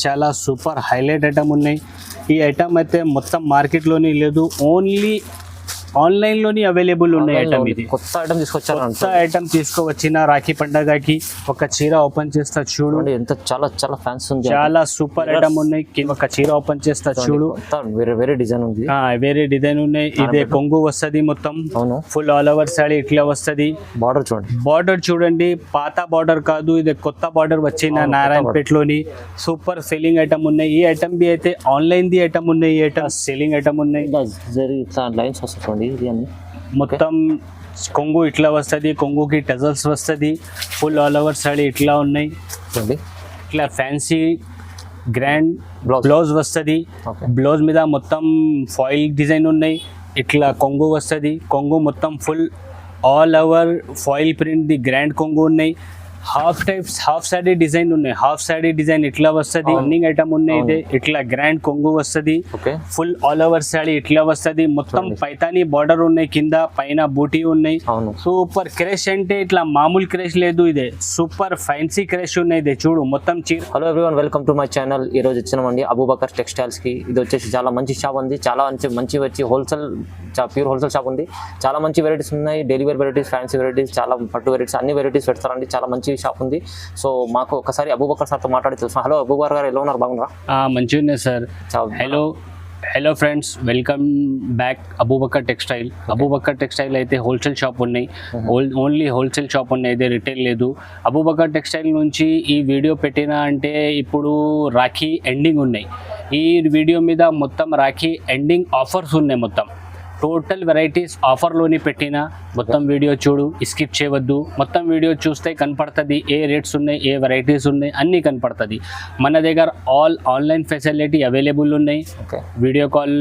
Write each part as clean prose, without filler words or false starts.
చాలా super highlight item ఉన్నాయి. ఈ ఐటమ్ అయితే మొత్తం మార్కెట్లోని లేదు, ఓన్లీ ఆన్లైన్లోని అవైలబుల్ ఉన్నాయి ఐటమ్. ఇది కొత్త ఐటమ్ తీసుకొచ్చారు. కొత్త ఐటమ్ తీసుకువచ్చిన రాఖీ పండగకి ఒక చీర ఓపెన్ చేస్తా చూడు, ఎంత చాలా చాలా ఫ్యాన్స్ ఉంది. చాలా సూపర్ ఐటమ్ ఉన్నాయి. ఒక చీర ఓపెన్ చేస్తా చూడు, వేరే వేరే డిజైన్ ఉంది, వేరే డిజైన్ ఉన్నాయి. ఇదే కొంగు వస్తుంది మొత్తం, ఫుల్ ఆల్ ఓవర్ సారీ ఇట్లా వస్తుంది. బార్డర్ చూడండి, బార్డర్ చూడండి, పాత బార్డర్ కాదు, ఇది కొత్త బార్డర్ వచ్చిన నారాయణపేటలోని సూపర్ సెల్లింగ్ ఐటమ్ ఉన్నాయి. ఈ ఐటమ్ బి అయితే ఆన్లైన్ ది ఐటమ్ ఉన్నాయి, ఈ ఐటమ్ సెల్లింగ్ ఐటమ్ ఉన్నాయి. లైన్స్ వస్తాయి మొత్తం కొంగు ఇట్లా వస్తుంది, కొంగుకి టజల్స్ వస్తుంది, ఫుల్ ఆల్ ఓవర్ సారీ ఇట్లా ఉన్నాయి. ఇట్లా ఫ్యాన్సీ గ్రాండ్ బ్లౌజ్ వస్తుంది. బ్లౌజ్ మీద మొత్తం ఫాయిల్ డిజైన్ ఉన్నాయి. ఇట్లా కొంగు వస్తుంది, కొంగు మొత్తం full all over foil print the grand కొంగు ఉన్నాయి. హాఫ్ సారీ డిజైన్ ఉన్నాయి, హాఫ్ సారీ డిజైన్ ఇట్లా వస్తుంది. రన్నింగ్ ఐటమ్ ఉన్నాయి. ఇదే ఇట్లా గ్రాండ్ కొంగు వస్తుంది, ఫుల్ ఆల్ ఓవర్ సారీ ఇట్లా వస్తుంది. మొత్తం పైతాని బార్డర్ ఉన్నాయి, కింద పైన బూటీ ఉన్నాయి. సూపర్ క్రష్ అంటే ఇట్లా మామూలు క్రష్ లేదు, ఇదే సూపర్ ఫ్యాన్సీ క్రష్ ఉన్నాయి. ఇదే చూడు మొత్తం చీర. Hello everyone, welcome to my channel. ఈ రోజు వచ్చినామండి అబూబకర్ టెక్స్టైల్స్ కి. ఇది వచ్చేసి చాలా మంచి షాప్ ఉంది, చాలా మంచి వచ్చి హోల్సేల్, ప్యూర్ హోల్సేల్ షాప్ ఉంది. చాలా మంచి వెరైటీస్ ఉన్నాయి, daily wear varieties, fancy varieties, చాలా పట్టు వెరైటీస్, అన్ని వెరైటీస్ పెడతారండి. చాలా మంచి షాప్ ఉంది. సో మాకు ఒకసారి అబూబకర్ సార్తో మాట్లాడి తెలుసు. హలో అబూబకర్ గారు, ఎలా ఉన్నారు? బాగున్నారా? మంచిగా ఉన్నాయి sir. Hello friends, welcome back Abu Bakr textile. Abu Bakr textile అయితే హోల్సేల్ షాప్ ఉన్నాయి, ఓన్లీ హోల్సేల్ షాప్ ఉన్నాయి, అయితే రిటైల్ లేదు. అబూబకర్ టెక్స్టైల్ నుంచి ఈ వీడియో పెట్టిన అంటే ఇప్పుడు రాఖీ ఎండింగ్ ఉన్నాయి. ఈ వీడియో మీద మొత్తం రాఖీ ఎండింగ్ ఆఫర్స్ ఉన్నాయి. మొత్తం టోటల్ వెరైటీస్ ఆఫర్లోని పెట్టిన. మొత్తం వీడియో చూడు, స్కిప్ చేయవద్దు. మొత్తం వీడియో చూస్తే కనపడుతుంది ఏ రేట్స్ ఉన్నాయి, ఏ వెరైటీస్ ఉన్నాయి, అన్నీ కనపడుతుంది. మన దగ్గర ఆన్లైన్ ఫెసిలిటీ అవైలబుల్ ఉన్నాయి. వీడియో కాల్,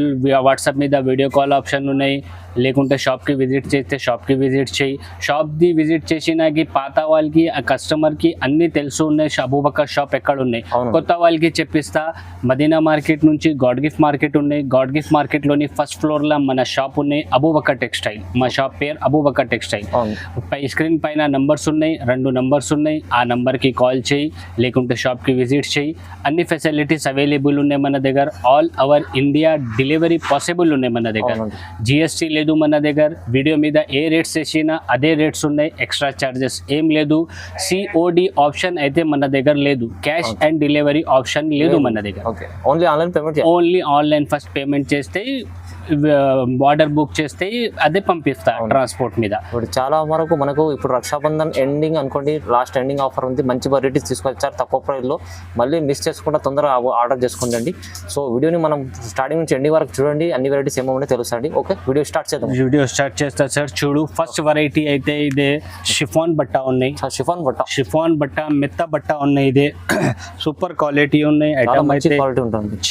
వాట్సాప్ మీద వీడియో కాల్ ఆప్షన్ ఉన్నాయి. లేకుంటే షాప్కి విజిట్ చేస్తే షాప్కి విజిట్ చేయి. షాప్ది విజిట్ చేసినాకి పాత వాళ్ళకి, ఆ కస్టమర్కి అన్నీ తెలుసు ఉన్నాయి అబూబకర్ షాప్ ఎక్కడ ఉన్నాయి. కొత్త వాళ్ళకి చెప్పిస్తా, మదీనా మార్కెట్ నుంచి గాడ్ గిఫ్ట్ మార్కెట్ ఉన్నాయి. గాడ్ గిఫ్ట్ మార్కెట్లోని ఫస్ట్ ఫ్లోర్లో మన షాప్ ఉన్నాయి అబూబకర్ టెక్స్టైల్. మా షాప్ పేరు అబూబకర్ టెక్స్టైల్. స్క్రీన్ పైన నంబర్స్ ఉన్నాయి, 2 నంబర్స్ ఉన్నాయి. ఆ నంబర్కి కాల్ చేయి, లేకుంటే షాప్కి విజిట్ చేయి. అన్ని ఫెసిలిటీస్ అవైలబుల్ ఉన్నాయి మన దగ్గర. All over India delivery possible ఉన్నాయి మన దగ్గర. జిఎస్టీ లేదు మన దగ్గర. వీడియో మీద ఏ రేట్స్ వేసినా అదే రేట్స్ ఉన్నాయి, ఎక్స్ట్రా చార్జెస్ ఏం లేదు. సిఓడి ఆప్షన్ అయితే మన దగ్గర లేదు, క్యాష్ అండ్ డెలివరీ ఆప్షన్ లేదు మన దగ్గర. ఓన్లీ ఆన్లైన్ ఫస్ట్ పేమెంట్ చేస్తే, ఆర్డర్ బుక్ చేస్తే అదే పంపిస్తా ట్రాన్స్పోర్ట్ మీద. ఇప్పుడు చాలా వరకు మనకు ఇప్పుడు రక్షాబంధన్ ఎండింగ్ అనుకోండి, లాస్ట్ ఎండింగ్ ఆఫర్ ఉంది. మంచి వెరైటీస్ తీసుకొచ్చారు తక్కువ ప్రైస్లో. మళ్ళీ మిస్ చేసుకుంటే తొందరగా ఆర్డర్ చేసుకోండి. సో వీడియోని మనం స్టార్టింగ్ నుంచి ఎండింగ్ వరకు చూడండి, అన్ని వెరైటీస్ ఏమో తెలుసండి. ఓకే, వీడియో స్టార్ట్ చేస్తా సార్. చూడు, ఫస్ట్ వెరైటీ అయితే ఇదే షిఫాన్ బట్ట ఉన్నాయి. షిఫాన్ బట్ట మెత్త బట్ట ఉన్నాయి. ఇదే సూపర్ క్వాలిటీ ఉన్నాయి. ఐటమ్ అయితే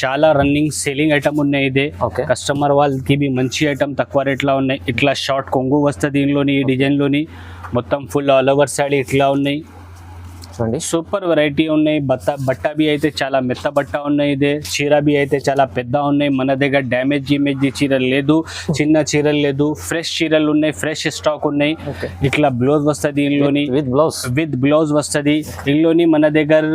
చాలా రన్నింగ్ సేలింగ్ ఐటమ్ ఉన్నాయి. ఇదే కస్టమర్ వాళ్ళకి బి మంచి ఐటమ్ తక్కువ రేట్లో ఉన్నాయి. ఇట్లా షార్ట్ కొంగు వస్తుంది దీనిలోని, ఈ డిజైన్లోని. మొత్తం ఫుల్ ఆల్ ఓవర్ సారీ ఇట్లా ఉన్నాయి. సూపర్ వెరైటీ ఉన్నాయి. బట్ట బి అయితే చాలా మెత్త బట్ట ఉన్నాయి. ఇదే చీర బి అయితే చాలా పెద్ద ఉన్నాయి. మన దగ్గర డ్యామేజ్ చీరలు లేదు, చిన్న చీరలు లేదు, ఫ్రెష్ చీరలు ఉన్నాయి, ఫ్రెష్ స్టాక్ ఉన్నాయి. ఇట్లా బ్లౌజ్ వస్తుంది దీనిలోని, విత్ బ్లౌజ్ వస్తుంది దీనిలోని. మన దగ్గర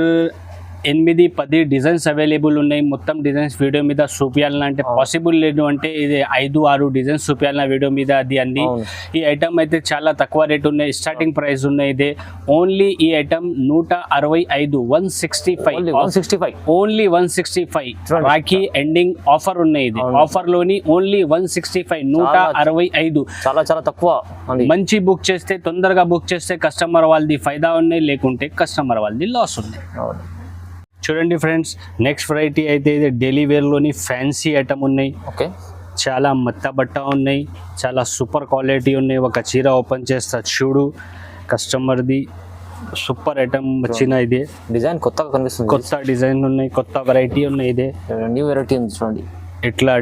8-10 డిజైన్స్ అవైలబుల్ ఉన్నాయి. మొత్తం డిజైన్స్ వీడియో మీద చూపించాలంటే పాసిబుల్ లేదు, అంటే ఇది 5-6 డిజైన్స్ చూపించాలన్న వీడియో మీద. అది అన్ని ఈ ఐటమ్ అయితే చాలా తక్కువ రేట్ ఉన్నాయి, స్టార్టింగ్ ప్రైస్ ఉన్నాయి. ఇదే ఓన్లీ ఈ item 165, 165, only 165 Rakhi ending offer ఉన్నాయి. ఇది ఆఫర్ లోని ఓన్లీ 165, 165. చాలా చాలా తక్కువ. మంచి బుక్ చేస్తే, తొందరగా బుక్ చేస్తే కస్టమర్ వాళ్ళది ఫైదా ఉన్నాయి, లేకుంటే కస్టమర్ వాళ్ళది లాస్ ఉంది. చూడండి ఫ్రెండ్స్, నెక్స్ట్ వెరైటీ అయితే ఇది డైలీ వేర్లోని ఫ్యాన్సీ ఐటమ్ ఉన్నాయి. చాలా మెత్త బట్ట ఉన్నాయి, చాలా సూపర్ క్వాలిటీ ఉన్నాయి. ఒక చీర ఓపెన్ చేస్తా చూడు, కస్టమర్ది సూపర్ ఐటమ్ వచ్చిన. ఇదే డిజైన్ కొత్తగా కనిపిస్తుంది, కొత్త డిజైన్ ఉన్నాయి, కొత్త వెరైటీ ఉన్నాయి. ఇదే న్యూ వెరైటీ ఉంది చూడండి. ఇట్లా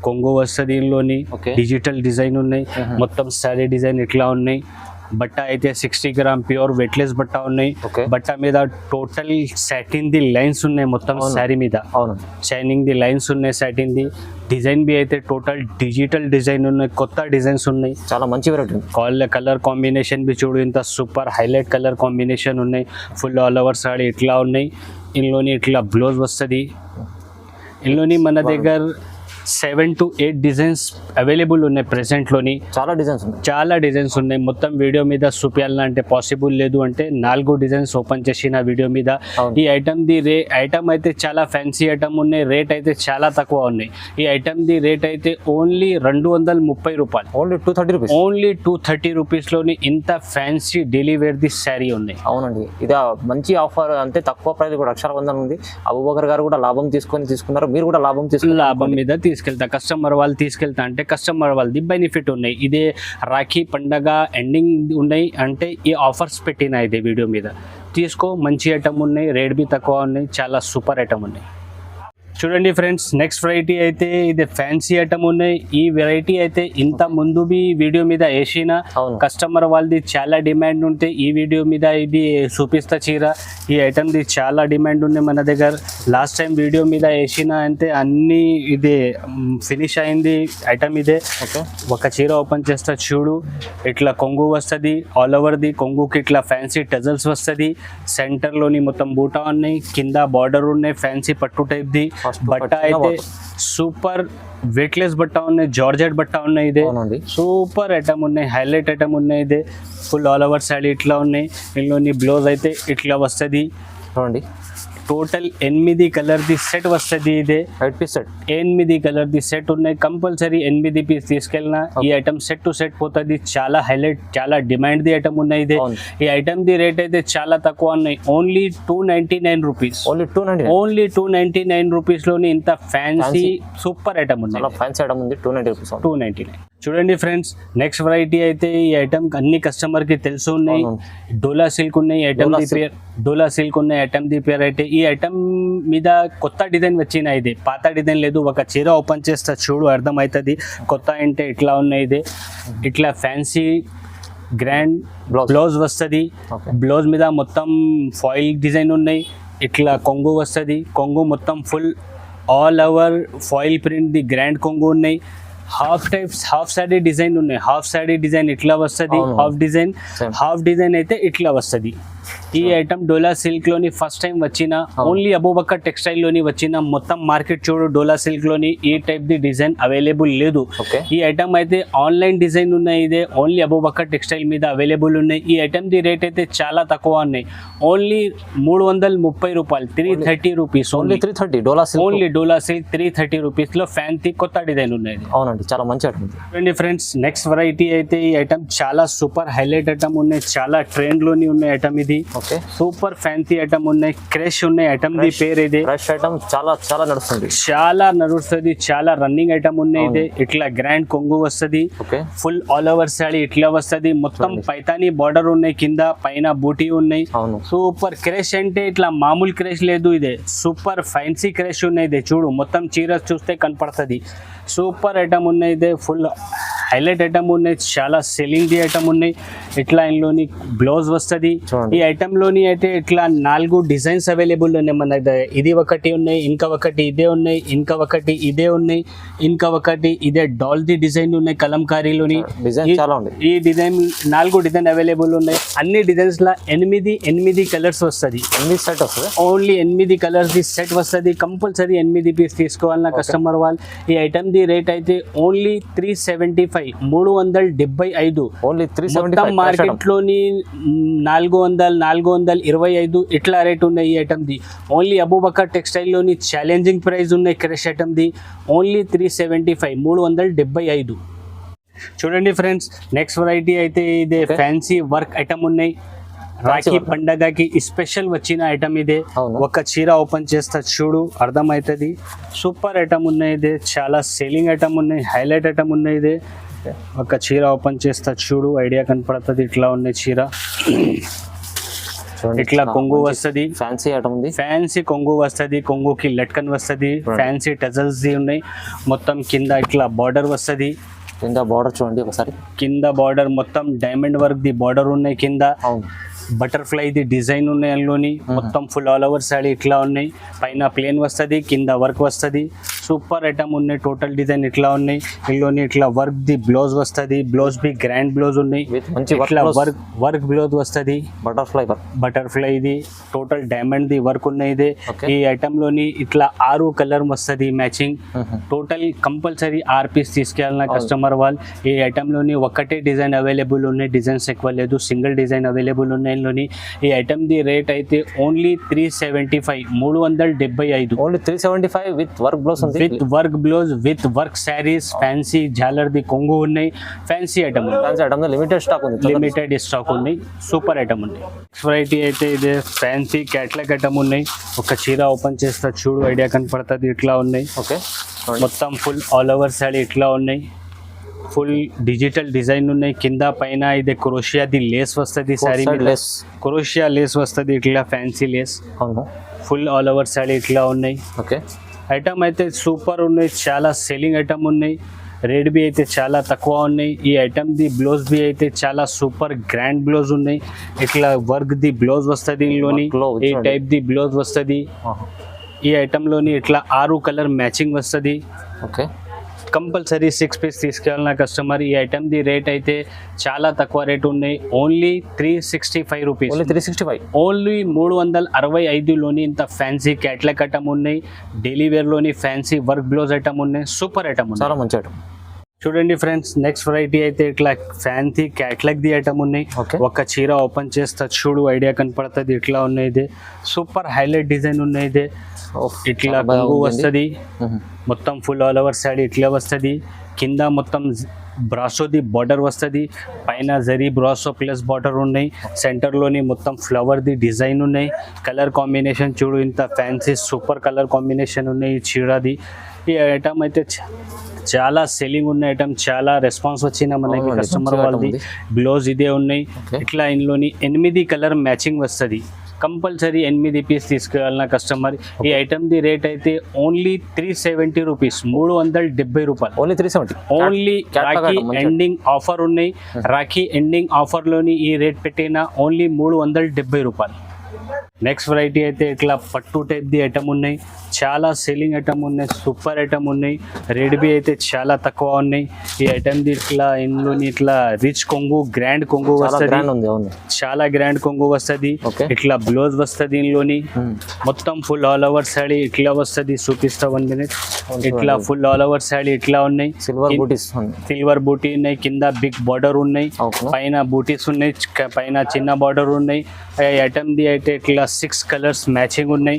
కొంగు వస్తుంది దీనిలోని, డిజిటల్ డిజైన్ ఉన్నాయి. మొత్తం సారీ డిజైన్ ఇట్లా ఉన్నాయి. బట్ట అయితే 60 గ్రామ్ ప్యూర్ వెట్లెస్ బట్ట ఉన్నాయి. బట్ట మీద టోటల్ సాటిన్ ది లైన్స్ ఉన్నాయి. మొత్తం శారీ మీద షైనింగ్ ది లైన్స్ ఉన్నాయి సాటిన్ ది. డిజైన్ బి అయితే టోటల్ డిజిటల్ డిజైన్ ఉన్నాయి, కొత్త డిజైన్స్ ఉన్నాయి. చాలా మంచి వెరైటీ. కలర్ కాంబినేషన్ బి చూడు, ఇంత సూపర్ హైలైట్ కలర్ కాంబినేషన్ ఉన్నాయి. ఫుల్ ఆల్ ఓవర్ సారీ ఇట్లా ఉన్నాయి. ఇందులోని ఇట్లా బ్లౌజ్ వస్తుంది. ఇందులోని మన దగ్గర 7 to 8 డిజైన్స్ అవైలబుల్ ఉన్నాయి ప్రెసెంట్లోని. చాలా డిజైన్స్ ఉన్నాయి. చాలా డిజైన్స్ ఉన్నాయి. మొత్తం వీడియో మీద చూపించాలంటే పాసిబుల్ లేదు, అంటే 4 డిజైన్స్ ఓపెన్ చేసిన వీడియో మీద. ఈ ఐటమ్ది ఐటమ్ అయితే చాలా ఫ్యాన్సీ ఐటమ్ ఉన్నాయి, రేట్ అయితే చాలా తక్కువ ఉన్నాయి. ఈ ఐటమ్ది రేట్ అయితే ఓన్లీ 230 రూపాయలు, ఓన్లీ 230 రూపీస్. ఓన్లీ 230 రూపీస్లోని ఇంత ఫ్యాన్సీ డైలీ వేర్ది శారీ ఉన్నాయి. అవునండి, ఇది మంచి ఆఫర్. అంటే తక్కువ ప్రైస్ కూడా రక్షాబంధన్ ఉంది. అబూబకర్ గారు కూడా లాభం తీసుకున్నారు, మీరు కూడా లాభం మీద తీసుకెళ్తా. కస్టమర్ వాళ్ళు తీసుకెళ్తా అంటే కస్టమర్ వాళ్ళది బెనిఫిట్ ఉన్నాయి. ఇదే రాఖీ పండగ ఎండింగ్ ఉన్నాయి అంటే ఈ ఆఫర్స్ పెట్టిన ఇదే వీడియో మీద తీసుకో. మంచి ఐటమ్ ఉన్నాయి, రేట్ బి తక్కువ ఉన్నాయి, చాలా సూపర్ ఐటమ్ ఉన్నాయి. చూడండి ఫ్రెండ్స్, నెక్స్ట్ వెరైటీ అయితే ఇది ఫ్యాన్సీ ఐటమ్ ఉన్నాయి. ఈ వెరైటీ అయితే ఇంత ముందు బి వీడియో మీద వేసిన కస్టమర్ వాళ్ళది చాలా డిమాండ్ ఉంటే ఈ వీడియో మీద ఇది చూపిస్తా చీర. ఈ ఐటమ్ది చాలా డిమాండ్ ఉన్నాయి మన దగ్గర. లాస్ట్ టైం వీడియో మీద వేసిన అంటే అన్ని ఇది ఫినిష్ అయింది ఐటమ్ ఇదే. ఒక చీర ఓపెన్ చేస్తా చూడు, ఇట్లా కొంగు వస్తుంది, ఆల్ ఓవర్ది కొంగుకి ఇట్లా ఫ్యాన్సీ టజల్స్ వస్తుంది. సెంటర్లోని మొత్తం బూటా ఉన్నాయి, కింద బార్డర్ ఉన్నాయి, ఫ్యాన్సీ పట్టు టైప్ది. బట్ట అయితే సూపర్ వెయిట్లెస్ బట్ట ఉన్నాయి, జార్జెట్ బట్ట ఉన్నాయి. ఇదే సూపర్ ఐటమ్ ఉన్నాయి, హైలైట్ ఐటమ్ ఉన్నాయి. ఇదే ఫుల్ ఆల్ ఓవర్ శారీ ఇట్లా ఉన్నాయి. ఇందులోని బ్లౌజ్ అయితే ఇట్లా వస్తుంది. చూడండి, టోటల్ 8 కలర్ది సెట్ వస్తుంది. ఇదే 8 పీస్ సెట్, 8 కలర్ది సెట్ ఉన్నాయి. కంపల్సరీ 8 పీస్ తీసుకెళ్ళినా ఈ ఐటమ్ సెట్ టు సెట్ పోతుంది. చాలా హైలైట్, చాలా డిమాండ్ది ఐటమ్ ఉన్నాయి. ఇదే ఈ ఐటమ్ది రేట్ అయితే చాలా తక్కువ ఉన్నాయి, ఓన్లీ 299 రూపీస్. ఓన్లీ 299 రూపీస్లోని ఇంత ఫ్యాన్సీ సూపర్ ఐటమ్ ఉంది. ఫ్యాన్సీ ఐటమ్ ఉంది, 299. చూడండి ఫ్రెండ్స్, నెక్స్ట్ వెరైటీ అయితే ఈ ఐటమ్ అన్ని కస్టమర్ కి తెలుసు ఉన్నాయి. డోలా సిల్క్ ఉన్నాయి ఐటమ్ ది పేరు, డోలా సిల్క్ ఉన్నాయి ఐటమ్ ది పేరు. అయితే ఈ ఐటమ్ మీద కొత్త డిజైన్ వచ్చిన, ఇది పాత డిజైన్ లేదు. ఒక చీర ఓపెన్ చేస్తా చూడు, అర్థమవుతుంది కొత్త అంటే ఇట్లా ఉన్నాయి. ఇది ఇట్లా ఫ్యాన్సీ గ్రాండ్ బ్లౌజ్ వస్తుంది. బ్లౌజ్ మీద మొత్తం ఫాయిల్ డిజైన్ ఉన్నాయి. ఇట్లా కొంగు వస్తుంది, కొంగు మొత్తం full all over foil print the grand కొంగు ఉన్నాయి. హాఫ్ సారీ డిజైన్ ఉన్నాయి. హాఫ్ సారీ డిజైన్ ఇట్లా వస్తుంది, హాఫ్ డిజైన్ అయితే ఇట్లా వస్తుంది. ఈ ఐటమ్ డోలా సిల్క్ లోని ఫస్ట్ టైం వచ్చిన, ఓన్లీ అబూబకర్ టెక్స్టైల్ లోని వచ్చిన. మొత్తం మార్కెట్ చూడు, డోలా సిల్క్ లోని ఈ టైప్ ది డిజైన్ అవైలబుల్ లేదు. ఈ ఐటమ్ అయితే ఆన్లైన్ డిజైన్ ఉన్నాయి. ఇదే ఓన్లీ అబూబకర్ టెక్స్టైల్ మీద అవైలబుల్ ఉన్నాయి. ఈ ఐటమ్ ది రేట్ అయితే చాలా తక్కువ ఉన్నాయి, ఓన్లీ 330 రూపాయలు, 330 రూపీస్. ఓన్లీ 330 డోలా సిల్క్, ఓన్లీ డోలా సిల్క్ 330 రూపీస్ లో ఫ్యాన్సీ కొత్త డిజైన్ ఉన్నాయి. అవునండి, చాలా మంచి ఐటమ్. చూడండి ఫ్రెండ్స్, నెక్స్ట్ వెరైటీ అయితే ఈ ఐటమ్ చాలా సూపర్ హైలైట్ ఐటమ్ ఉన్నాయి, చాలా ట్రెండ్ లోని ఉన్నాయి ఐటమ్. ఇది సూపర్ ఫ్యాన్సీ ఐటమ్ ఉన్నాయి, క్రష్ ఉన్నాయి ఐటమ్ ది పేరు. ఇది క్రష్ ఐటమ్ చాలా నడుస్తుంది, చాలా రన్నింగ్ ఐటమ్ ఉన్నాయి. ఇది ఇట్లా గ్రాండ్ కొంగు వస్తుంది, ఫుల్ ఆల్ ఓవర్ సారీ ఇట్లా వస్తుంది. మొత్తం పైతాని బార్డర్ ఉన్నాయి, కింద పైన బూటీ ఉన్నాయి. సూపర్ క్రష్ అంటే ఇట్లా మామూలు క్రష్ లేదు, ఇదే సూపర్ ఫ్యాన్సీ క్రష్ ఉన్నాయి. ఇది చూడు, మొత్తం చీర చూస్తే కనపడుతుంది. సూపర్ ఐటమ్ ఉన్నాయి. ఇదే ఫుల్ హైలైట్ ఐటమ్ ఉన్నాయి, చాలా సెల్లింగ్ ది ఐటమ్ ఉన్నాయి. ఇట్లా ఇందులోని బ్లౌజ్ వస్తుంది. ఈ ఐటమ్ లోని అయితే ఇట్లా 4 డిజైన్స్ అవైలబుల్ ఉన్నాయి మన దగ్గర. ఇది ఒకటి ఉన్నాయి, ఇంకా ఒకటి ఇదే ఉన్నాయి, ఇంకా ఒకటి ఇదే ఉన్నాయి, ఇంకా ఒకటి ఇదే డాల్ ది డిజైన్ ఉన్నాయి కలంకారీలోని. ఈ డిజైన్ 4 డిజైన్ అవైలబుల్ ఉన్నాయి. అన్ని డిజైన్స్ లా 8 కలర్స్ వస్తుంది. ఓన్లీ 8 కలర్స్ ది సెట్ వస్తుంది. కంపల్సరీ 8 పీస్ తీసుకోవాలన్న కస్టమర్ వాళ్ళు. ఈ ఐటమ్ ది రేట్ అయితే ఓన్లీ 375, 375. ఓన్లీ 375. మార్కెట్ లోని 425 ఇట్లా రేట్ ఉన్నాయి ఈ item the. Only Abu Bakr textile లోని ఛాలెంజింగ్ ప్రైస్ ఉన్నాయి క్రష్ ఐటమ్ ది, ఓన్లీ 375, 375. చూడండి ఫ్రెండ్స్, నెక్స్ట్ వెరైటీ అయితే ఇదే ఫ్యాన్సీ వర్క్ ఐటమ్ ఉన్నాయి. రాఖీ పండగకి స్పెషల్ వచ్చిన ఐటమ్ ఇదే. ఒక చీర ఓపెన్ చేస్తా చూడు, అర్థమవుతుంది. సూపర్ ఐటమ్ ఉన్నాయి. ఇదే చాలా సేలింగ్ ఐటమ్ ఉన్నాయి, హైలైట్ ఐటమ్ ఉన్నాయి. ఇదే ఒక చీర ఓపెన్ చేస్తా చూడు, ఐడియా కనపడుతుంది. ఇట్లా ఉన్నాయి చీర, ఇట్లా కొంగు వస్తుంది. ఫ్యాన్సీ ఐటమ్ ఉంది, ఫ్యాన్సీ కొంగు వస్తుంది. కొంగుకి లట్కన్ వస్తుంది, ఫ్యాన్సీ టజల్స్ ది ఉన్నాయి. మొత్తం కింద ఇట్లా బార్డర్ వస్తుంది. కింద బార్డర్ చూడండి ఒకసారి, కింద బార్డర్ మొత్తం డైమండ్ వర్క్ ది బార్డర్ ఉన్నాయి. కింద బటర్ఫ్లై ది డిజైన్ ఉన్నాయి. అందులోని మొత్తం ఫుల్ ఆల్ ఓవర్ సారీ ఇట్లా ఉన్నాయి. పైన ప్లేన్ వస్తుంది, కింద వర్క్ వస్తుంది. సూపర్ ఐటమ్ ఉన్నాయి. టోటల్ డిజైన్ ఇట్లా ఉన్నాయి. ఇందులోని ఇట్లా వర్క్ ది బ్లౌజ్ వస్తుంది. బ్లౌజ్ బి గ్రాండ్ బ్లౌజ్ ఉన్నాయి. విత్ మంచి ఇట్లా వర్క్ బ్లౌజ్ వస్తుంది. బటర్ఫ్లై ఇది టోటల్ డైమండ్ ది వర్క్ ఉన్నాయి. ఇది ఈ ఐటమ్ లోని ఇట్లా 6 కలర్ వస్తుంది మ్యాచింగ్. టోటల్ కంపల్సరీ 6 పీస్ తీసుకెళ్ళిన కస్టమర్ వాళ్ళు. ఈ ఐటమ్ లోని ఒకటే డిజైన్ అవైలబుల్ ఉన్నాయి. డిజైన్స్ ఎక్కువ లేదు. సింగిల్ డిజైన్ అవైలబుల్ ఉన్నాయి. ఇందులోని ఈ ఐటమ్ ది రేట్ అయితే only 375 375. Only 375 with work blouse ఉంది. With work blouse with work saris fancy జాలర్ ది కొంగు ఉన్నాయి. ఫ్యాన్సీ ఐటమ్ లిమిటెడ్ స్టాక్ ఉంది. లిమిటెడ్ స్టాక్ ఉన్నాయి. సూపర్ ఐటమ్ ఉంది. వెరైటీ అయితే ఇదే ఫ్యాన్సీ క్యాట్లాగ్ ఐటమ్ ఉన్నాయి. ఒక చీర ఓపెన్ చేస్తా చూడు ఐడియా కనపడుతుంది. ఇట్లా ఉన్నాయి. ఓకే మొత్తం ఫుల్ ఆల్ ఓవర్ సారీ ఇట్లా ఉన్నాయి. ఫుల్ డిజిటల్ డిజైన్ ఉన్నాయి. కింద పైన ఇది క్రోషియా ది లేస్ వస్తుంది. సారీ క్రోషియా లేస్ వస్తుంది. ఇట్లా fancy lace. Full all over sari ఇట్లా ఉన్నాయి. ఓకే ఐటమ్ అయితే సూపర్ ఉన్నాయి. చాలా సెల్లింగ్ ఐటమ్ ఉన్నాయి. రేట్ బి అయితే చాలా తక్కువ ఉన్నాయి. ఈ ఐటమ్ ది బ్లౌజ్ బి అయితే చాలా సూపర్ గ్రాండ్ బ్లౌజ్ ఉన్నాయి. ఇట్లా వర్క్ ది బ్లౌజ్ వస్తుంది. ఇందులోని ఈ టైప్ ది బ్లౌజ్ వస్తుంది. ఈ ఐటమ్ లోని ఇట్లా 6 కలర్ మ్యాచింగ్ వస్తుంది. ఓకే కంపల్సరీ 6 పీస్ తీసుకెళ్ళిన కస్టమర్. ఈ ఐటమ్ ది రేట్ అయితే చాలా తక్కువ రేట్ ఉన్నాయి. Only 365 rupees. ఓన్లీ 365లోని ఇంత ఫ్యాన్సీ క్యాట్లాగ్ ఐటమ్ ఉన్నాయి. డైలీ వేర్ లోని ఫ్యాన్సీ వర్క్ బ్లౌజ్ ఐటమ్ ఉన్నాయి. సూపర్ ఐటమ్ ఉంది. చాలా మంచి ఐటమ్. చూడండి ఫ్రెండ్స్, నెక్స్ట్ వెరైటీ అయితే ఇట్లా ఫ్యాన్సీ క్యాట్లాగ్ ది ఐటమ్ ఉన్నాయి. ఒక చీర ఓపెన్ చేస్తా చూడు ఐడియా కనపడుతుంది. ఇట్లా ఉన్నాయి. ఇది సూపర్ హైలైట్ డిజైన్ ఉన్నాయి. ఇది ఇట్లా కొంగు వస్తుంది. మొత్తం ఫుల్ ఆల్ ఓవర్ సైడ్ ఇట్లా వస్తుంది. కింద మొత్తం బ్రాసోది బార్డర్ వస్తుంది. పైన జరీ బ్రాసో ప్లస్ బార్డర్ ఉన్నాయి. సెంటర్లోని మొత్తం ఫ్లవర్ ది డిజైన్ ఉన్నాయి. కలర్ కాంబినేషన్ చూడు ఇంత ఫ్యాన్సీ సూపర్ కలర్ కాంబినేషన్ ఉన్నాయి ఈ చీరది. ఈ ఐటమ్ అయితే చాలా సెల్లింగ్ ఉన్న ఐటమ్. చాలా రెస్పాన్స్ వచ్చిన మనకి కస్టమర్ వాళ్ళది. బ్లౌజ్ ఇదే ఉన్నాయి. ఇట్లా ఇందులోని 8 కలర్ మ్యాచింగ్ వస్తుంది. కంపల్సరీ 8 పీస్ తీసుకెళ్ళిన కస్టమర్. ఈ ఐటమ్ ది రేట్ అయితే ఓన్లీ 370 రూపీస్. 370 రూపాయలు. Only 370. Only Rakhi ending offer ఉన్నాయి. రాఖీ ఎండింగ్ ఆఫర్లోని ఈ రేట్ పెట్టిన ఓన్లీ 370 రూపాయలు. నెక్స్ట్ వెరైటీ అయితే ఇట్లా పట్టు టైప్ ది ఐటమ్ ఉన్నాయి. చాలా సెల్లింగ్ ఐటమ్ ఉన్నాయి. సూపర్ ఐటమ్ ఉన్నాయి. రేట్ బి అయితే చాలా తక్కువ ఉన్నాయి. ఈ ఐటమ్ ది ఇట్లా ఇందులోని ఇట్లా రిచ్ కొంగు గ్రాండ్ కొంగు వస్తుంది. చాలా గ్రాండ్ కొంగు వస్తుంది. ఇట్లా బ్లౌజ్ వస్తుంది. ఇందులోని మొత్తం ఫుల్ ఆల్ ఓవర్ సాడీ ఇట్లా వస్తుంది. చూపిస్తా 1 మినిట్. ఇట్లా ఫుల్ ఆల్ ఓవర్ సాడీ ఇట్లా ఉన్నాయి. సిల్వర్ బూటీ ఉన్నాయి. కింద బిగ్ బార్డర్ ఉన్నాయి. పైన బూటీస్ ఉన్నాయి. పైన చిన్న బార్డర్ ఉన్నాయి. ఈ ఐటమ్ ది అయితే ఇట్లా 6 కలర్స్ మ్యాచింగ్ ఉన్నాయి.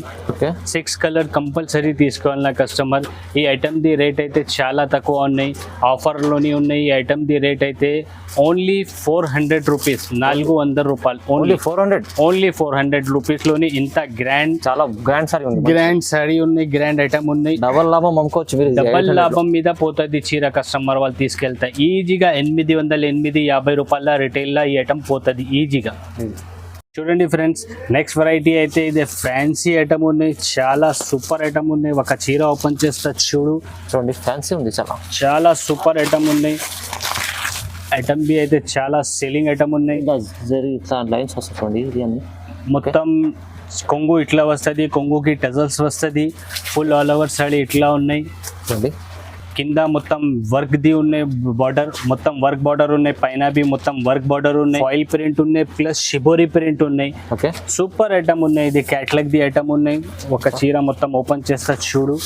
6 కలర్ కంపల్సరీ తీసుకోవాలన్న కస్టమర్. ఈ ఐటమ్ ది రేట్ అయితే చాలా తక్కువ ఉన్నాయి. ఆఫర్లోని ఉన్నాయి. ఈ ఐటమ్ ది రేట్ అయితే ఓన్లీ 400 రూపీస్. 400 రూపాయలు. ఓన్లీ 400 రూపీస్లోని ఇంత గ్రాండ్ చాలా గ్రాండ్ సారీ ఉన్నాయి. గ్రాండ్ ఐటమ్ ఉన్నాయి. డబల్ లాభం అమ్ముకోవచ్చు. డబల్ లాభం మీద పోతుంది చీర. కస్టమర్ వాళ్ళు తీసుకెళ్తా ఈజీగా 850 రూపాయల రిటైల్లో ఈ ఐటమ్ పోతుంది ఈజీగా. చూడండి ఫ్రెండ్స్, నెక్స్ట్ వెరైటీ అయితే ఇది ఫ్యాన్సీ ఐటమ్ ఉన్నాయి. చాలా సూపర్ ఐటమ్ ఉన్నాయి. ఒక చీర ఓపెన్ చేస్తా చూడండి. ఫ్యాన్సీ ఉంది. చాలా సూపర్ ఐటమ్ ఉన్నాయి. ఐటమ్ బి అయితే చాలా సెల్లింగ్ ఐటమ్ ఉన్నాయి. లైన్స్ వస్తుంది. మొత్తం కొంగు ఇట్లా వస్తుంది. కొంగుకి టజల్స్ వస్తుంది. ఫుల్ ఆల్ ఓవర్ సాడీ ఇట్లా ఉన్నాయి. చూడండి కింద మొత్తం వర్క్ ది ఉన్నాయి. బార్డర్ మొత్తం వర్క్ బార్డర్ ఉన్నాయి. పైన బి మొత్తం వర్క్ బార్డర్ ఉన్నాయి. ఆయిల్ ప్రింట్ ఉన్నాయి. ప్లస్ షిబోరి ప్రింట్ ఉన్నాయి. సూపర్ ఐటమ్ ఉన్నాయి. ఇది క్యాట్లాగ్ ది ఐటమ్ ఉన్నాయి. ఒక చీర మొత్తం ఓపెన్ చేస్తా చూడు.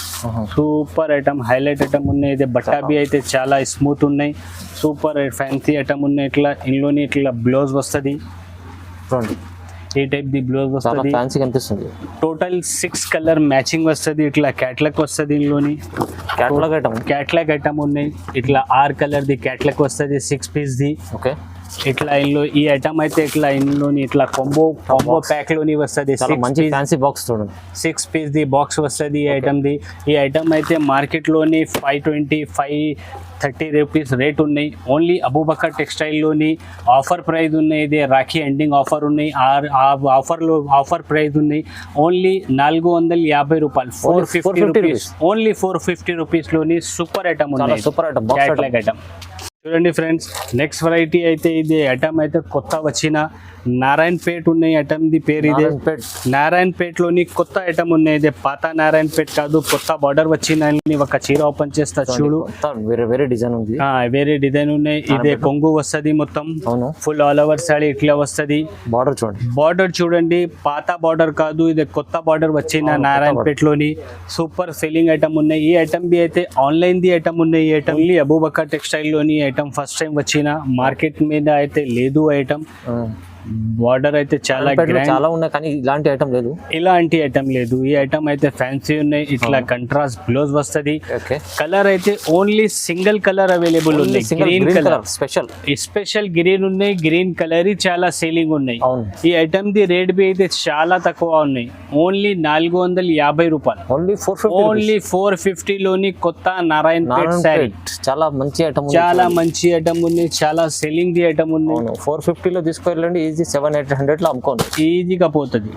సూపర్ ఐటమ్ హైలైట్ ఐటమ్ ఉన్నాయి. ఇది బట్టా బి అయితే చాలా స్మూత్ ఉన్నాయి. సూపర్ ఫ్యాన్సీ ఐటమ్ ఉన్నాయి. ఇట్లా ఇందులోని ఇట్లా బ్లౌజ్ వస్తుంది. ఈ టైప్ ది బ్లౌజ్ వస్తుంది. ఫ్యాన్సీ కనిపిస్తుంది. టోటల్ 6 కలర్ మ్యాచింగ్ వస్తుంది. ఇట్లా క్యాట్లాగ్ వస్తుంది. ఇందులోని క్యాట్లాగ్ ఐటమ్ ఉన్నాయి. ఇట్లా 6 కలర్ ది క్యాట్లాగ్ వస్తుంది. 6 పీస్ ది. ఇట్లా ఇందులో ఈ ఐటమ్ అయితే ఇట్లా ఇందులోని ఇట్లా కాంబో ప్యాక్ లోని వస్తుంది. 6 పీస్ ది బాక్స్ వస్తుంది. ఈ ఐటమ్ ది. ఈ ఐటమ్ అయితే మార్కెట్ లోని 525-530 రూపీస్ రేట్ ఉన్నాయి. ఓన్లీ అబూబకర్ టెక్స్టైల్ లోని ఆఫర్ ప్రైస్ ఉన్నాయి. ఇది రాఖీ ఎండింగ్ ఆఫర్ ఉన్నాయి. ఆఫర్ ప్రైస్ ఉన్నాయి. ఓన్లీ 450 రూపాయలు. 450 రూపీస్. ఓన్లీ 450 రూపీస్ లోని సూపర్ ఐటమ్ ఉన్నాయి. Catalogue item. చూడండి ఫ్రెండ్స్, నెక్స్ట్ వెరైటీ అయితే ఇది ఐటమ్ అయితే కొత్త వచ్చిన నారాయణపేట్ ఉన్నాయి ఐటమ్ ది పేరు ఇదే. నారాయణపేట్. నారాయణపేట్లోని కొత్త ఐటమ్ ఉన్నాయి, ఇదే పాత నారాయణపేట్ కాదు, కొత్త బార్డర్ వచ్చిన ఒక చీర ఓపెన్ చేస్తా చూడు. వేరే వేరే డిజైన్ ఉంది. వేరే డిజైన్ ఉన్నాయి. ఇదే కొంగు వస్తది మొత్తం, అవును. ఫుల్ ఆల్ ఓవర్ సారీ ఇట్లా వస్తది. బార్డర్ చూడండి, బార్డర్ చూడండి, పాత బార్డర్ కాదు, ఇది కొత్త బార్డర్ వచ్చిన నారాయణపేట్ లోని సూపర్ సెల్లింగ్ ఐటమ్ ఉన్నాయి. ఈ ఐటమ్ బి అయితే ఆన్లైన్ ది ఐటమ్ ఉన్నాయి. ఈ ఐటమ్ ఓన్లీ అబూబకర్ టెక్స్టైల్ లోని ఐటమ్ ఫస్ట్ టైం వచ్చిన, మార్కెట్ మీద అయితే లేదు ఐటమ్. బార్డర్ అయితే చాలా గ్రాండ్, చాలా ఉన్నాయి కానీ ఇలాంటి ఐటమ్ లేదు. ఇలాంటి ఐటమ్ లేదు. ఈ ఐటమ్ అయితే ఫ్యాన్సీ ఉన్నాయి. ఇట్లా కంట్రాస్ట్ బ్లౌజ్ వస్తది. కలర్ అయితే ఓన్లీ సింగిల్ కలర్ అవైలబుల్ ఉంది, గ్రీన్ కలర్. స్పెషల్ గ్రీన్ ఉన్నాయి, గ్రీన్ కలర్ చాలా సేలింగ్ ఉన్నాయి. ఈ ఐటమ్ ది రేట్ బి అయితే చాలా తక్కువ ఉన్నాయి, ఓన్లీ 450 రూపాయలు. ఓన్లీ 450 లోని కొత్త నారాయణపేట్ సారీ. చాలా మంచి ఐటమ్, చాలా మంచి ఐటమ్ ఉంది, చాలా సెల్లింగ్ ది ఐటమ్ ఉంది. 450 లో తీసుకెళ్ళండి, ఈజీ 700-800 లో అమ్ముకోండి, ఈజీగా పోతుంది.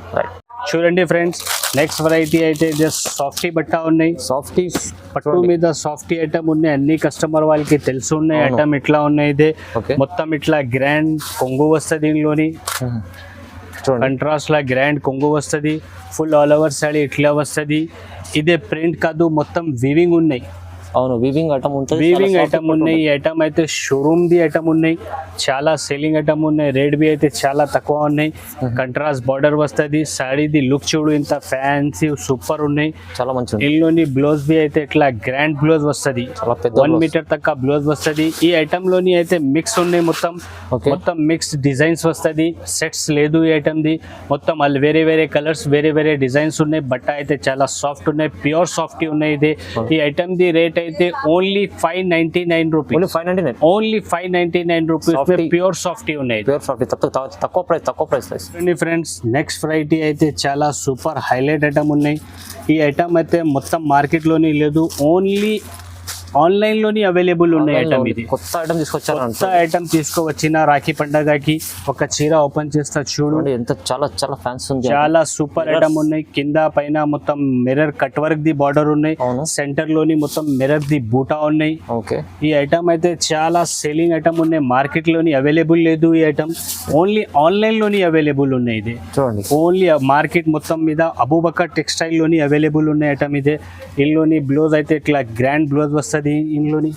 చూడండి ఫ్రెండ్స్, నెక్స్ట్ వెరైటీ అయితే జస్ట్ సాఫ్టీ బట్ట ఉన్నాయి. సాఫ్టీ పట్టు మీద సాఫ్టీ ఐటమ్ ఉన్నాయి. అన్ని కస్టమర్ వాళ్ళకి తెలుసు ఉన్నాయి ఐటమ్ ఇట్లా ఉన్నాయి. ఇదే మొత్తం ఇట్లా గ్రాండ్ కొంగు వస్తుంది, దీనిలోని కంట్రాస్ట్ లా గ్రాండ్ కొంగు వస్తుంది. ఫుల్ ఆల్ ఓవర్ సారీ ఇట్లా వస్తుంది. ఇదే ప్రింట్ కాదు, మొత్తం వీవింగ్ ఉన్నాయి. అవును, వీవింగ్ ఐటమ్ ఉంటుంది, వీవింగ్ ఐటమ్ ఉన్నాయి. ఈ ఐటమ్ అయితే షోరూమ్ ది ఐటమ్ ఉన్నాయి, చాలా సెల్లింగ్ ఐటమ్ ఉన్నాయి. రేట్ బి అయితే చాలా తక్కువ ఉన్నాయి. కంట్రాస్ట్ బార్డర్ వస్తుంది. సాడీది లుక్ చూడు, ఇంత ఫ్యాన్సీ సూపర్ ఉన్నాయి, చాలా మంచి. ఇందులోని బ్లౌజ్ బి అయితే ఇట్లా గ్రాండ్ బ్లౌజ్ వస్తుంది, 1 మీటర్ తక్క బ్లౌజ్ వస్తుంది. ఈ ఐటమ్ లోని అయితే మిక్స్ ఉన్నాయి, మొత్తం మిక్స్ డిజైన్స్ వస్తుంది. సెట్స్ లేదు ఈ ఐటమ్ ది, మొత్తం వాళ్ళు వేరే వేరే కలర్స్, వేరే వేరే డిజైన్స్ ఉన్నాయి. బట్ట అయితే చాలా సాఫ్ట్ ఉన్నాయి, ప్యూర్ సాఫ్టీ ఉన్నాయి. ఇది ఈ ఐటమ్ ది రేట్ అయితే only 599 rupees. Only 599 rupees pure softy ఉన్నాయి. ప్యూర్ సాఫ్టీ తక్కువ ప్రైస్. ఫ్రెండ్స్, నెక్స్ట్ వెరైటీ అయితే చాలా సూపర్ హైలైట్ ఐటమ్ ఉన్నాయి. ఈ ఐటమ్ అయితే మొత్తం మార్కెట్ లోని లేదు, ఓన్లీ ఆన్లైన్ లోని అవైలబుల్ ఉన్నాయి ఐటమ్. ఇది కొత్త ఐటమ్ తీసుకొచ్చారు, కొత్త ఐటమ్ తీసుకువచ్చిన రాఖీ పండగకి. ఒక చీర ఓపెన్ చేస్తా చూడు, ఎంత చాలా చాలా ఫ్యాన్స్ ఉంది. చాలా సూపర్ ఐటమ్ ఉన్నాయి. కింద పైన మొత్తం mirror cut work the border ఉన్నాయి. సెంటర్ లోని మొత్తం మిర్రర్ ది బూటా ఉన్నాయి. ఈ ఐటమ్ అయితే చాలా సేలింగ్ ఐటమ్ ఉన్నాయి, మార్కెట్ లోని అవైలబుల్ లేదు. ఈ ఐటమ్ ఓన్లీ ఆన్లైన్ లోని అవైలబుల్ ఉన్నాయి. ఇది చూడండి, ఓన్లీ మార్కెట్ మొత్తం మీద అబూబకర్ టెక్స్టైల్ లోని అవైలబుల్ ఉన్నాయి ఐటమ్. ఇదే ఇందులోని బ్లౌజ్ అయితే ఇట్లా గ్రాండ్ బ్లౌజ్ వస్తుంది. ఇందులోని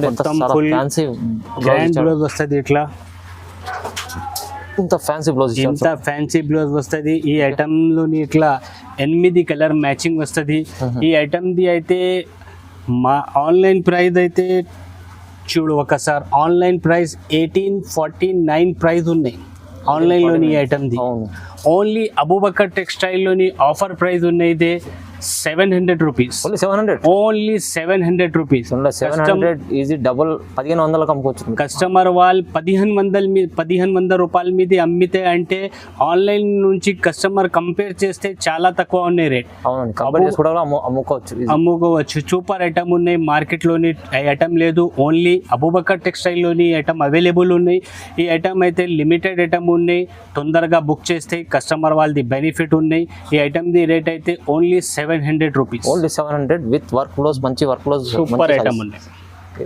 మొత్తం ఫుల్ గ్రాండ్ బ్లౌజ్ వస్తుంది, ఇట్లా ఇంత ఫ్యాన్సీ బ్లౌజ్ వస్తుంది. ఈ ఐటమ్ లోని ఇట్లా 8 కలర్ మ్యాచింగ్ వస్తుంది. ఈ ఐటమ్ ది అయితే మా ఆన్లైన్ ప్రైస్ అయితే చూడు ఒకసారి, ఆన్లైన్ ప్రైస్ 1849 ప్రైస్ ఉన్నాయి ఆన్లైన్ లోని. ఈ item the only Abu Bakr textile లోని ఆఫర్ ప్రైస్ ఉన్నాయి. ఇదే 700 rupees. Only 700 rupees. Easy double 1500 అమ్ముకోవచ్చు. కస్టమర్ వాళ్ళు 1500 రూపాయల మీద అమ్మితే అంటే ఆన్లైన్ నుంచి కస్టమర్ కంపేర్ చేస్తే చాలా తక్కువ ఉన్నాయి రేట్. అమ్ముకోవచ్చు. సూపర్ ఐటమ్ ఉన్నాయి, మార్కెట్ లోని ఐటమ్ లేదు, ఓన్లీ అబూబకర్ టెక్స్టైల్ లోని ఐటమ్ అవైలబుల్ ఉన్నాయి. ఈ ఐటమ్ అయితే లిమిటెడ్ ఐటమ్ ఉన్నాయి, తొందరగా బుక్ చేస్తే కస్టమర్ వాళ్ళది బెనిఫిట్ ఉన్నాయి. ఈ ఐటమ్ ది రేట్ అయితే only 700 rupees. Only 700 with work blouse, మంచి వర్క్ బ్లౌజ్, సూపర్ ఐటమ్ ఉంది.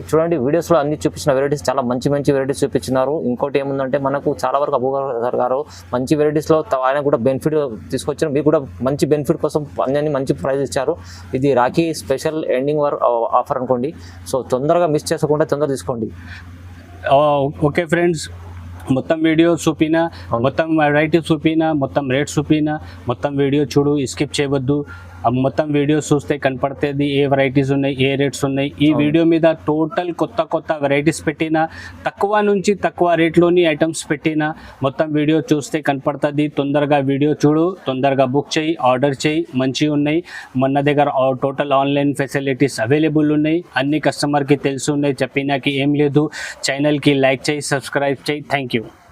చూడండి, వీడియోస్ లో అన్ని చూపించిన వెరైటీస్ చాలా మంచి వెరైటీస్ చూపించినారు. ఇంకోటి ఏముందంటే మనకు చాలా వరకు అబూబకర్ గారు మంచి వెరైటీస్ లో ఆయన కూడా బెనిఫిట్ తీసుకొచ్చారు. మీకు కూడా మంచి బెనిఫిట్ కోసం అన్ని మంచి ప్రైస్ ఇచ్చారు. ఇది రాఖీ స్పెషల్ ఎండింగ్ ఆఫర్ అనుకోండి. సో తొందరగా మిస్ చేసుకోకుండా తొందరగా తీసుకోండి. ఓకే ఫ్రెండ్స్, మొత్తం వీడియో చూపినా, మొత్తం వెరైటీ చూపినా, మొత్తం రేట్ చూపినా, మొత్తం వీడియో చూడు, స్కిప్ చేయవద్దు. మొత్తం వీడియో చూస్తే కనపడుతుంది ఏ వెరైటీస్ ఉన్నాయి, ఏ రేట్స్ ఉన్నాయి. ఈ వీడియో మీద టోటల్ కొత్త వెరైటీస్ పెట్టినా, తక్కువ నుంచి తక్కువ రేట్లోని ఐటమ్స్ పెట్టినా, మొత్తం వీడియో చూస్తే కనపడుతుంది. తొందరగా వీడియో చూడు, తొందరగా బుక్ చేయి, ఆర్డర్ చేయి, మంచిగా ఉన్నాయి. మన దగ్గర టోటల్ ఆన్లైన్ ఫెసిలిటీస్ అవైలబుల్ ఉన్నాయి. అన్ని కస్టమర్కి తెలుసు ఉన్నాయి, చెప్పినాకి ఏం లేదు. ఛానల్కి లైక్ చేయి, సబ్స్క్రైబ్ చేయి. Thank you.